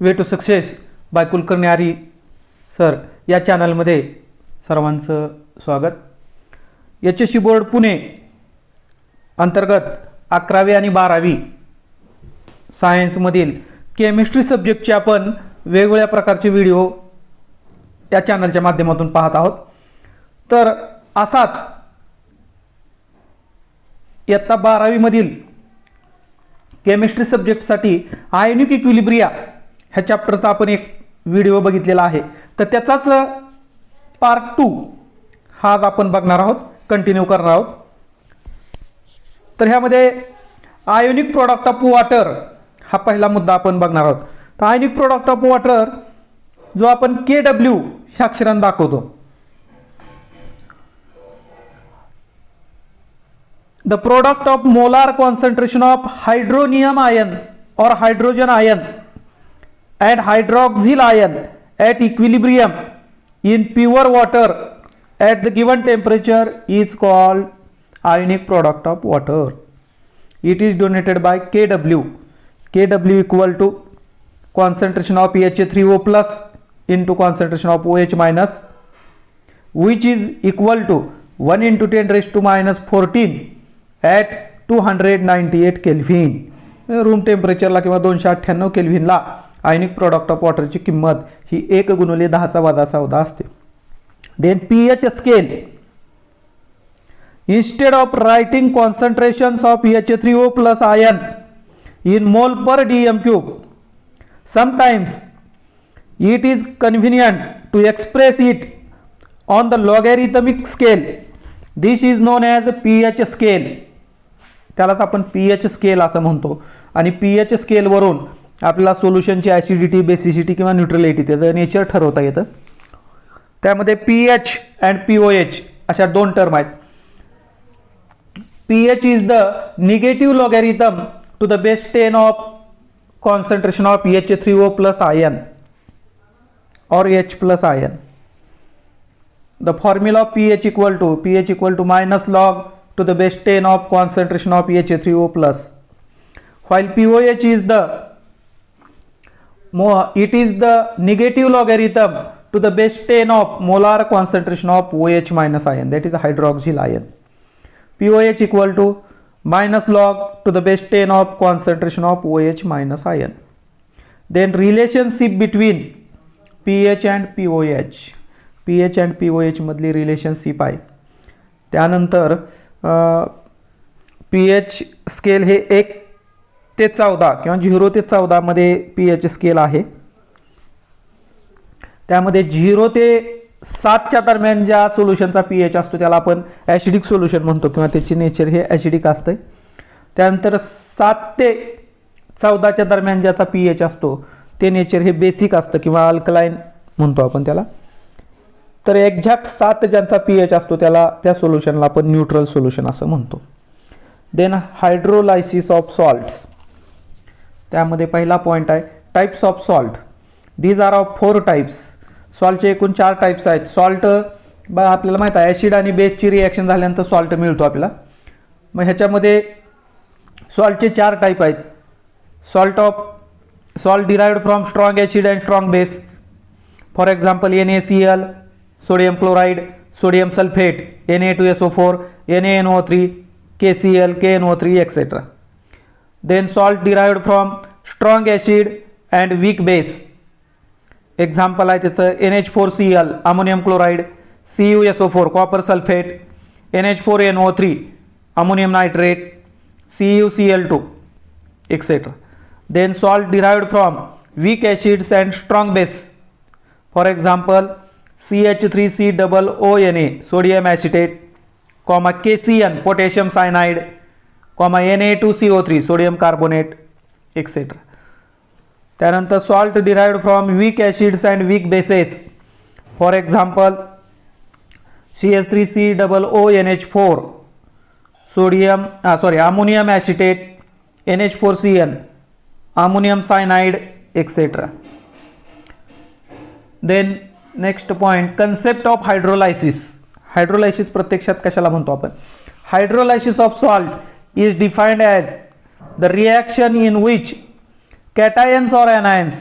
Way to success by Kulkarni आरी sir या चॅनलमध्ये सर्वांचं स्वागत. H S C board Pune अंतर्गत 11वी आणि 12वी सायन्समधील केमिस्ट्री सब्जेक्टचे आपण वेगवेगळ्या प्रकारचे व्हिडिओ या चॅनलच्या माध्यमातून पाहत आहोत. तर असाच इयत्ता 12वी मधील केमिस्ट्री सब्जेक्टसाठी आयोनिक इक्विलिब्रिया ह्या चॅप्टरचा आपण एक व्हिडिओ बघितलेला आहे. तर त्याचाच पार्ट 2 हा आज आपण बघणार आहोत, कंटिन्यू करणार आहोत. तर ह्यामध्ये आयोनिक प्रॉडक्ट ऑफ वॉटर हा पहिला मुद्दा आपण बघणार आहोत. तर आयोनिक प्रॉडक्ट ऑफ वॉटर जो आपण KW ह्या अक्षराने दाखवतो. The product of molar concentration of hydronium ion or hydrogen ion and hydroxyl ion at equilibrium in pure water at the given temperature is called ionic product of water. It is denoted by KW. KW equal to concentration of PH3O plus into concentration of OH minus, which is equal to 1 into 10 raised to minus 14 at 298 kelvin. Room टेम्परेचरला किंवा 298 केल्व्हिनला ionic product of वॉटरची किंमत ही 1 गुणिले 10⁻14 असते. Then pH scale. Instead of writing concentrations of PH3O plus ion in mole per dm cube, sometimes it is convenient to express it on the logarithmic scale. This is known as pH scale. त्यालाच आपण pH scale असं म्हणतो. आणि pH स्केलवरून आपल्याला सोल्युशनची acidity, basicity किंवा neutrality त्याचं nature ठरवता येतं. त्यामध्ये pH अँड pOH अशा 2 टर्म आहेत. pH is the negative logarithm to the base 10 of concentration of H3O plus ion or H plus ion. The formula of pH equal to minus log to the base 10 of concentration of H3O plus. While pOH is the negative logarithm to the base 10 of molar concentration of OH minus ion, that is the hydroxyl ion. pOH equal to minus log to the base 10 of concentration of OH minus ion. Then relationship between pH and pOH. pH and pOH मधली relationship आहे. त्यानंतर pH scale हे 1 ते 14 किंवा 0 ते 14 मध्ये pH scale आहे. त्यामध्ये 0 ते 7च्या दरम्यान ज्या सोल्युशनचा pH असतो त्याला आपण ॲसिडिक सोल्युशन म्हणतो किंवा त्याची नेचर हे ॲसिडिक असते. त्यानंतर 7 ते 14च्या दरम्यान ज्याचा pH असतो ते नेचर हे बेसिक असतं किंवा अल्कलाइन म्हणतो आपण त्याला. तर एक्झॅक्ट 7 ज्यांचा pH असतो त्याला त्या सोल्युशनला आपण न्यूट्रल सोल्युशन असं म्हणतो. Then hydrolysis of salts. त्यामध्ये पहिला पॉईंट आहे types of salt. These are of 4 types. सॉल्टचे एकूण 4 टाइप्स आहेत. सॉल्ट आपल्याला माहित आहे ॲसिड आणि बेसची रिॲक्शन झाल्यानंतर सॉल्ट मिळतो आपल्याला. मग ह्याच्यामध्ये सॉल्टचे 4 टाइप आहेत. Salt derived from strong acid and strong base. For example, NaCl, sodium chloride, sodium sulfate, Na2SO4, NaNO3, KCl, KNO3, etc. Then salt derived from strong acid and weak base. Example आहे त्याचं NH4Cl, ammonium chloride, CuSO4, copper sulfate, NH4NO3, ammonium nitrate, CuCl2, etc. Then salt derived from weak acids and strong base. For example, CH3COONA, sodium acetate, KCN, potassium cyanide, Na2CO3, sodium carbonate, etc. त्यानंतर salt derived from weak acids and weak bases. For example, CH3COONH4, ammonium acetate, NH4CN, ammonium cyanide, etc. Then next point, concept of hydrolysis. Hydrolysis प्रत्यक्षात कशाला म्हणतो आपण? Hydrolysis of salt is defined as the reaction in which cations or anions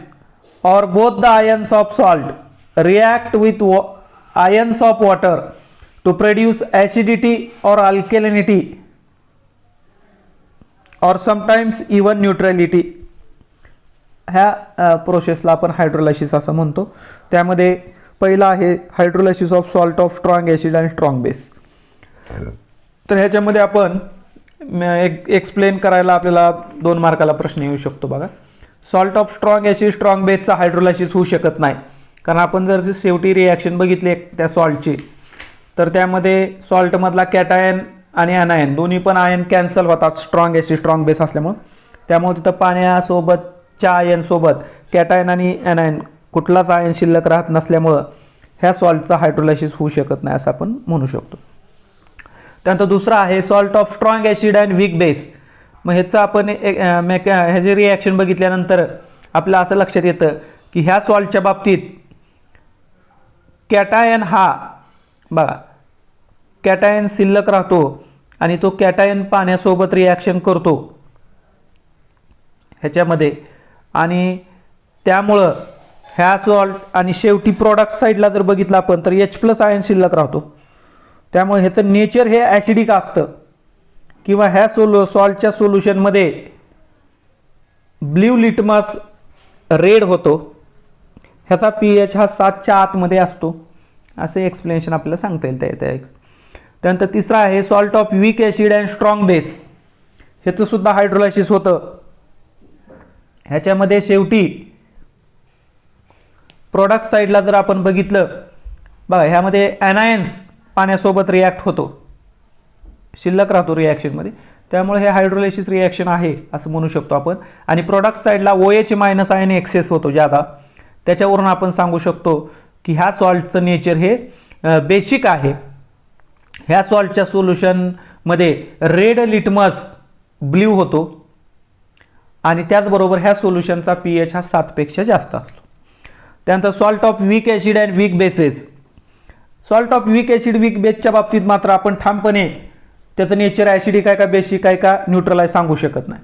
or both the ions of salt react with ions of water to produce acidity or alkalinity or sometimes even neutrality. ह्या प्रोसेसला आपण hydrolysis असं म्हणतो. त्यामध्ये पहिला आहे hydrolysis of salt of strong acid आणि strong base. तर ह्याच्यामध्ये आपण एक्सप्लेन करायला आपल्याला 2 मार्काला प्रश्न येऊ शकतो. बघा, salt of strong acid strong बेसचा हायड्रोलायसिस होऊ शकत नाही, कारण आपण जर शेवटी रिॲक्शन बघितली त्या सॉल्टची, तर त्यामध्ये सॉल्टमधला कॅटायन आणि ॲनायन दोन्ही पण आयन कॅन्सल होतात स्ट्रॉंग ॲसिड स्ट्रॉंग बेस असल्यामुळे. त्यामुळे तिथं पाण्यासोबतच्या आयनसोबत कॅटायन आणि ॲनायन कुठलाच आयन शिल्लक राहत नसल्यामुळं ह्या सॉल्टचा हायड्रोलायसिस होऊ शकत नाही असं आपण म्हणू शकतो. त्यानंतर दुसरा आहे salt of strong acid and weak base. मग ह्याचं आपण ह्याची रिॲक्शन बघितल्यानंतर आपलं असं लक्षात येतं की ह्या सॉल्टच्या बाबतीत कॅटायन हा बघा कॅटायन शिल्लक राहतो आणि तो कॅटायन पाण्यासोबत रिॲक्शन करतो ह्याच्यामध्ये, आणि त्यामुळं ह्या सॉल्ट आणि शेवटी प्रॉडक्ट साईडला जर बघितलं आपण तर H+ आयन शिल्लक राहतो. त्यामुळे ह्याचं नेचर हे ॲसिडिक असतं किंवा ह्या सॉल्टच्या सोल्युशनमध्ये ब्ल्यू लिटमस रेड होतो. ह्याचा pH हा 7च्या आतमध्ये असतो, असं एक्सप्लेनेशन आपल्याला सांगता येईल त्या. त्यानंतर तिसरा आहे salt of weak acid and strong base. ह्याचं सुद्धा हायड्रोलायसिस होतं. ह्याच्यामध्ये शेवटी प्रोडक्ट साईडला जर आपण बघितलं बघा, ह्यामध्ये ॲनायन्स पाण्यासोबत रिॲक्ट होतो, शिल्लक राहतो रिॲक्शनमध्ये. त्यामुळे हे हायड्रोलायसिस रिॲक्शन आहे असं म्हणू शकतो आपण. आणि प्रोडक्ट साईडला OH- आयन एक्सेस होतो ज्यादा. त्याच्यावरून आपण सांगू शकतो की ह्या सॉल्टचं नेचर हे बेसिक आहे. ह्या सॉल्टच्या सोल्युशनमध्ये रेड लिटमस ब्ल्यू होतो आणि त्याचबरोबर ह्या सोल्युशनचा pH हा 7 पेक्षा जास्त असतो. त्यानंतर salt of weak acid and weak bases. Salt of weak acid weak बेसच्या बाबतीत मात्र आपण ठामपणे त्याचं नेचर ॲसिडिक आहे का बेसिक आहे का न्यूट्रल आहे सांगू शकत नाही.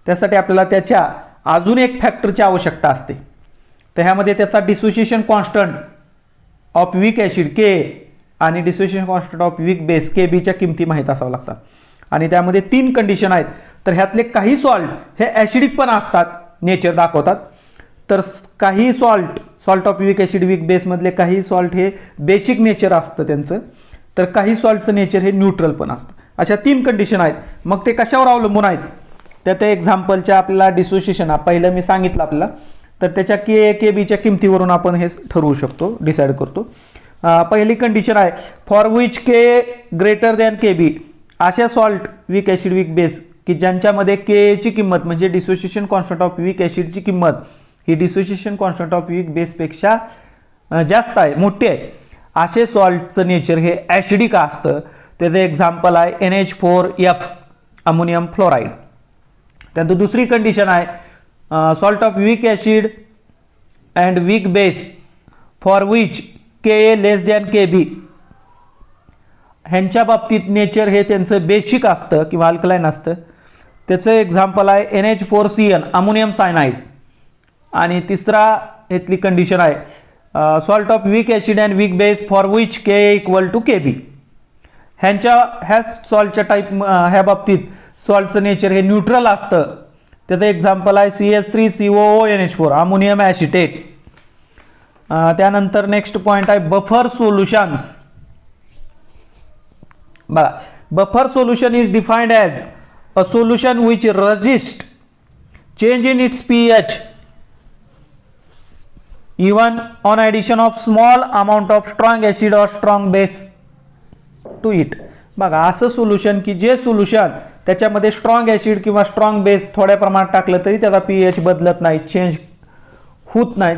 त्यासाठी आपल्याला त्याच्या अजून एक फॅक्टरची आवश्यकता असते. तर ह्यामध्ये त्याचा dissociation constant of weak acid K आणि dissociation constant of weak base KBच्या किमती माहीत असावं लागतात. आणि त्यामध्ये 3 कंडिशन आहेत. तर ह्यातले काही सॉल्ट हे ॲसिडिक पण असतात, नेचर दाखवतात. तर काही salt of weak acid weak बेसमधले काही सॉल्ट हे बेसिक नेचर असतं त्यांचं, तर काही सॉल्टचं नेचर हे न्यूट्रल पण असतं. अशा 3 कंडिशन आहेत. मग ते कशावर अवलंबून आहेत? त्या एक्झाम्पलच्या आपल्याला डिसोसिएशन पहिलं मी सांगितलं आपल्याला, तर त्याच्या KBच्या किमतीवरून आपण हे ठरवू शकतो, डिसाईड करतो. पहिली कंडिशन आहे for which K greater than KB. अशा salt weak acid weak base की ज्यांच्यामध्ये K ची किंमत म्हणजे डिसोसिएशन कॉन्स्टंट ऑफ वीक ॲसिडची किंमत ही डिसोसिएशन कॉन्स्टंट ऑफ वीक बेसपेक्षा जास्त आहे, मोठी आहे, असे सॉल्टचं नेचर हे ॲसिडिक असतं. त्याचं एक्झाम्पल आहे NH4F अमोनियम फ्लोराईड. त्यानंतर दुसरी कंडिशन आहे salt of weak acid and weak base for which Ka less than KB. ह्यांच्या बाबतीत नेचर हे त्यांचं बेसिक असतं किंवा अल्कलाईन असतं. त्याचं एक्झाम्पल आहे NH4Cl अमोनियम सायनाइड. आणि तिसरा इथली कंडिशन आहे salt of weak acid and weak base for which Ka = KB. ह्या सॉल्टच्या ह्या बाबतीत सॉल्टचं नेचर हे न्यूट्रल असतं. त्याचं एक्झाम्पल आहे CH3COONH4 अमोनियम ॲसिटेट. त्यानंतर नेक्स्ट पॉइंट आहे बफर सोल्युशन्स. बघा, buffer solution is defined as a solution which resist change in its pH even on addition of small amount of strong acid or strong base to it. बघा, असं solution की जे solution त्याच्यामध्ये strong acid किंवा strong base थोड्या प्रमाणात टाकलं तरी त्याचा pH बदलत नाही, चेंज होत नाही,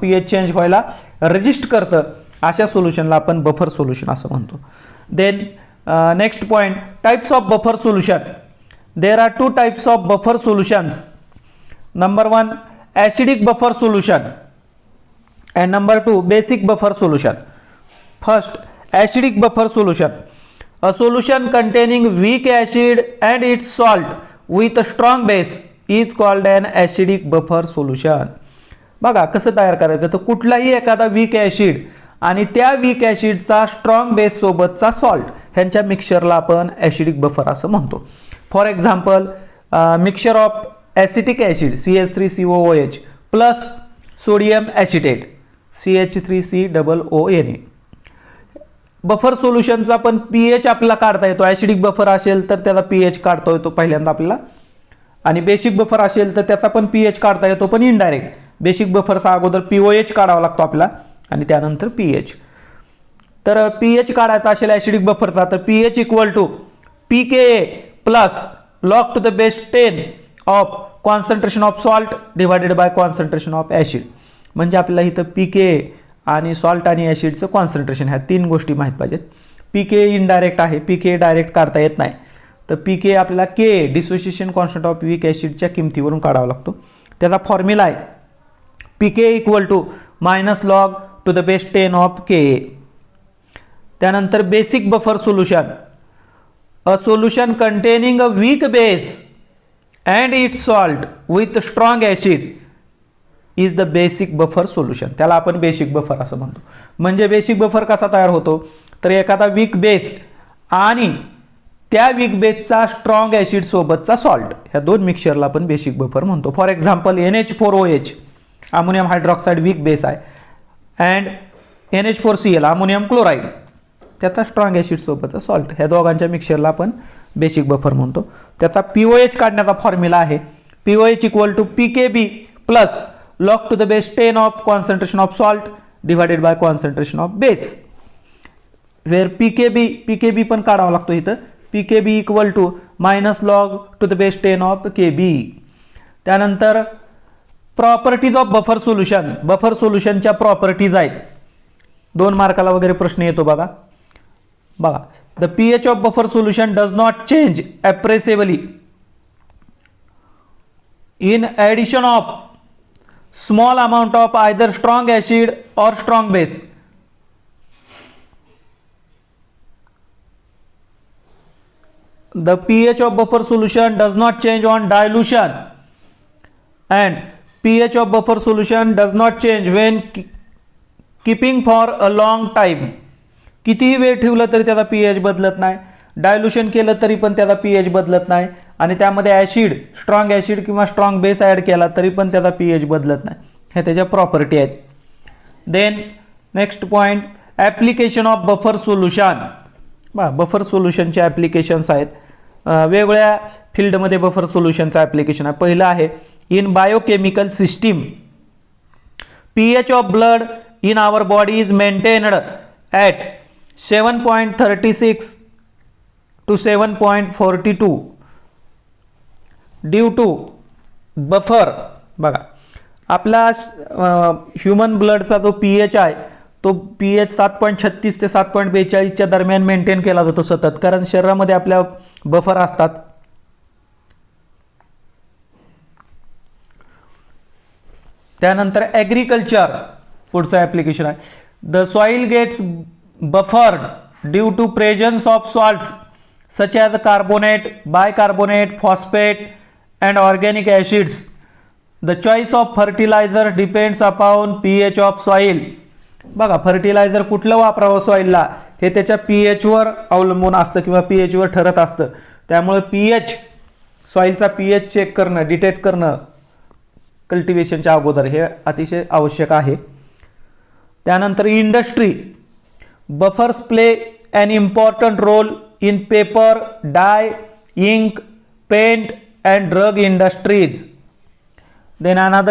pH चेंज व्हायला रेजिस्ट करतं, अशा सोल्युशनला आपण बफर सोल्युशन असं म्हणतो. Then next point types of buffer solution. There are 2 types of buffer solutions. Number 1 acidic buffer solution and number 2 basic buffer solution. First, acidic buffer solution. A solution containing weak acid and its salt with a strong base is called an acidic buffer solution. बघा कसं तयार करायचं, तर कुठलाही एखादा weak acid आणि त्या weak ॲसिडचा स्ट्रॉंग बेस सोबतचा सॉल्ट ह्यांच्या मिक्सचरला आपण ॲसिडिक बफर असं म्हणतो. For example mixture of acetic acid CH3COOH plus sodium acetate CH3COONA. Buffer सोल्युशनचा पण pH आपल्याला काढता येतो. ॲसिडिक बफर असेल तर त्याला pH काढता येतो पहिल्यांदा आपल्याला, आणि बेसिक बफर असेल तर त्याचा पण pH काढता येतो, पण इनडायरेक्ट. बेसिक बफरचा अगोदर POH काढावा लागतो आपला आणि त्यानंतर pH. तर pH काढायचा असेल ॲसिडिक बफरचा तर pH equal to pKa plus log to the base 10 of concentration of salt divided by concentration of acid. म्हणजे आपल्याला इथं pKa आणि सॉल्ट आणि ॲसिडचं कॉन्सन्ट्रेशन ह्या तीन गोष्टी माहीत पाहिजेत. pKa इनडायरेक्ट आहे, pKa डायरेक्ट काढता येत नाही. तर pKa आपल्याला Ka dissociation constant of weak ॲसिडच्या किमतीवरून काढावा लागतो. त्याचा फॉर्म्युला आहे pKa equal to minus log to the base 10 of Ka. त्यानंतर basic buffer solution, a solution containing a weak base and its salt with strong acid is the basic buffer solution. त्याला आपण basic buffer असं म्हणतो. म्हणजे basic buffer कसा तयार होतो, तर एखादा वीक बेस आणि त्या वीक बेसचा स्ट्रॉंग ॲसिड सोबतचा सॉल्ट, ह्या दोन मिक्सचरला आपण बेसिक बफर म्हणतो. For example NH4OH ammonium hydroxide weak base आहे, अँड NH4Cl अमोनियम क्लोराईड त्याचा स्ट्रॉंग ॲसिड सोबतचा सॉल्ट, ह्या दोघांच्या मिक्सचरला आपण बेसिक बफर म्हणतो. त्याचा POH काढण्याचा फॉर्म्युला आहे POH equal to PKB plus log to the base 10 of concentration of salt divided by concentration of base, where PKB पण काढावा लागतो इथं. PKB equal to minus log to the base 10 of KB. त्यानंतर properties of buffer solution, buffer सोल्युशनच्या properties आहेत. 2 मार्काला वगैरे प्रश्न येतो बघा. The pH of buffer solution does not change appreciably in addition of small amount of either strong acid or strong base. The pH of buffer solution does not change on dilution, and pH of buffer solution does not change when keeping for a long time. कितीही वेळ ठेवलं तरी त्याचा pH बदलत नाही, dilution केलं तरी पण त्याचा pH बदलत नाही, आणि त्यामध्ये ॲसिड स्ट्रॉंग ॲसिड किंवा स्ट्रॉंग बेस ॲड केला तरी पण त्याचा pH बदलत नाही. हे त्याच्या प्रॉपर्टी आहेत. Then next point, application of buffer solution. Buffer सोल्युशनचे ॲप्लिकेशन्स आहेत. वेगवेगळ्या फील्डमध्ये बफर सोल्युशनचं ॲप्लिकेशन आहे. पहिलं आहे in biochemical system. pH of blood in our body is maintained at 7.36 to 7.42 due to buffer. बघा आपला ह्युमन ब्लडचा जो pH आहे तो pH 7.36 ते 7.42च्या दरम्यान मेंटेन केला जातो सतत, कारण शरीरामध्ये आपल्या बफर असतात. त्यानंतर ॲग्रिकल्चर पुढचं ॲप्लिकेशन आहे. The soil gets buffered due to presence of salts such as carbonate, bicarbonate, phosphate and organic acids. The choice of fertilizer depends upon pH of soil. बघा फर्टिलायझर कुठलं वापरावं सॉइलला हे त्याच्या pH वर अवलंबून असतं किंवा pH वर ठरत असतं. त्यामुळे pH, सॉइलचा pH चेक करणं, डिटेक्ट करणं कल्टिवेशनच्या अगोदर हे अतिशय आवश्यक आहे. त्यानंतर industry, buffers play an important role in paper, dye, ink, paint and drug industries. Then another